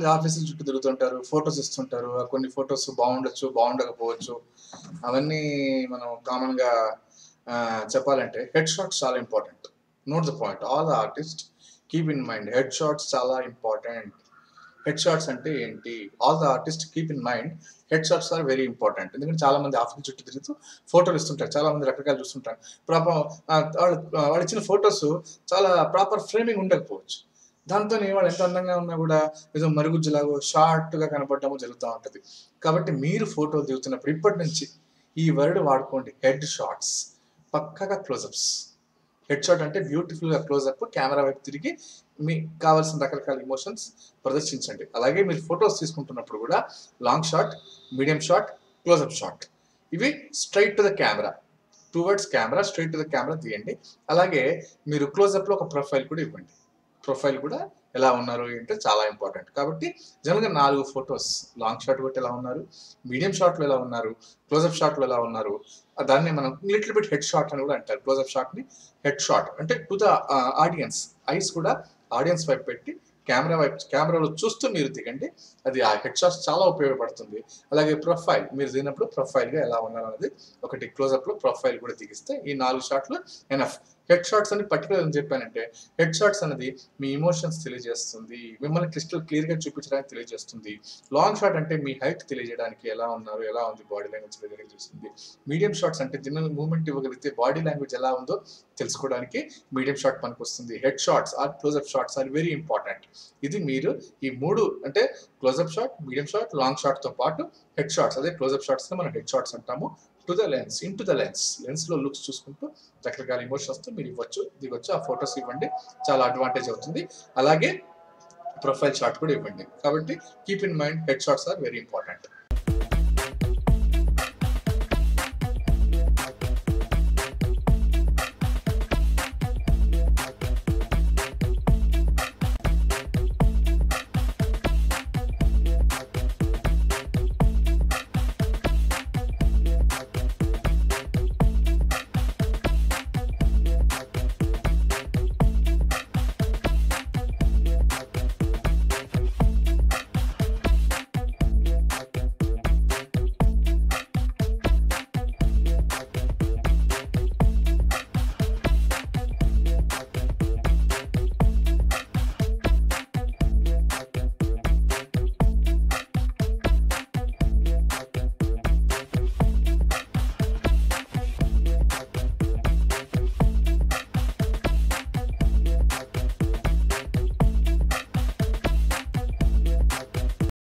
చాలామంది ఆఫీసుల చుట్టూ తిరుగుతుంటారు, ఫోటోస్ ఇస్తుంటారు. కొన్ని ఫోటోస్ బాగుండొచ్చు, బాగుండకపోవచ్చు. అవన్నీ మనం కామన్‌గా చెప్పాలంటే హెడ్ షాట్స్ చాలా important. Note the point. All the artist keep in mind head shots చాలా ఇంపార్టెంట్. హెడ్ షాట్స్ అంటే ఏంటి? All the artist keep in mind head shots are very important. ఎందుకంటే చాలా మంది ఆఫీస్ చుట్టూ తిరుగుతూ ఫోటోలు ఇస్తుంటారు. చాలా మంది రకరకాలు చూస్తుంటారు. ప్రాపర్ వాళ్ళు ఇచ్చిన ఫోటోస్ చాలా ప్రాపర్ ఫ్రేమింగ్ ఉండకపోవచ్చు. దాంతోని వాళ్ళు ఎంత అందంగా ఉన్నా కూడా ఏదో మరుగుజ్జులాగో షార్ట్‌గా కనపడడము జరుగుతా ఉంటది. కాబట్టి మీరు ఫోటో దిగుతున్నప్పుడు ఇప్పటి నుంచి ఈ వర్డ్ వాడుకోండి. Head shots. పక్కాగా క్లోజప్స్. హెడ్ షాట్ అంటే బ్యూటిఫుల్‌గా క్లోజప్ కెమెరా వైపు తిరిగి మీకు కావాల్సిన రకరకాల ఎమోషన్స్ ప్రదర్శించండి. అలాగే మీరు ఫోటోస్ తీసుకుంటున్నప్పుడు కూడా long shot, medium shot, close up shot. ఇవి straight to the camera. Towards camera, straight to the camera తీయండి. అలాగే మీరు క్లోజప్‌లో ఒక ప్రొఫైల్ కూడా ఇవ్వండి. ప్రొఫైల్ కూడా ఎలా ఉన్నారు అంటే చాలా ఇంపార్టెంట్. కాబట్టి జనరల్‌గా 4 ఫోటోస్ లాంగ్ షాట్ కొట్టి ఎలా ఉన్నారు, మీడియం షాట్‌లో ఎలా ఉన్నారు, క్లోజప్ షాట్‌లో ఎలా ఉన్నారు, దాన్ని మనం లిటిల్ బిట్ హెడ్ షాట్ అని కూడా అంటారు. క్లోజప్ షాట్‌ని హెడ్ షాట్ అంటే టు ద ఆడియన్స్. ఐస్ కూడా ఆడియన్స్ వైపు పెట్టి కెమెరాలో చూస్తూ మీరు దిగండి. అది ఆ హెడ్ షాట్స్ చాలా ఉపయోగపడుతుంది. అలాగే ప్రొఫైల్ మీరు దిగినప్పుడు ప్రొఫైల్‌గా ఎలా ఉన్నారు అనేది ఒకటి క్లోజప్‌లో ప్రొఫైల్ కూడా దిగిస్తే ఈ 4 షాట్లు ఎనఫ్. హెడ్ షాట్స్ అని పర్టికులర్ ఏం చెప్పానంటే హెడ్ షాట్స్ అనేది మీ ఎమోషన్స్ తెలియజేస్తుంది. మిమ్మల్ని క్లియర్‌గా చూపించడానికి తెలియజేస్తుంది. లాంగ్ షాట్ అంటే మీ హైట్ తెలియజేయడానికి ఎలా ఉన్నారు, ఎలా ఉంది బాడీ లాంగ్వేజ్ తెలియజేస్తుంది. మీడియం షాట్స్ అంటే జనరల్ మూవ్‌మెంట్ ఇవ్వగలిగితే బాడీ లాంగ్వేజ్ ఎలా ఉందో తెలుసుకోవడానికి మీడియం షాట్ పనికొస్తుంది. Head shots or close up shots are very important. ఇది మీరు ఈ 3 అంటే close up shot, medium shot, long షాట్‌తో పాటు హెడ్ షాట్స్ అదే క్లోజప్ షాట్స్‌ని మనం హెడ్ షాట్స్ అంటాము. To the lens, into the lens. లెన్స్‌లో లుక్స్ చూసుకుంటూ రకరకాల ఎమోషన్స్‌తో మీరు ఇవ్వచ్చు, దిగొచ్చు. ఆ ఫోటోస్ ఇవ్వండి. చాలా అడ్వాంటేజ్ అవుతుంది. అలాగే ప్రొఫైల్ షాట్ కూడా ఇవ్వండి. కాబట్టి keep in mind head shots are very important.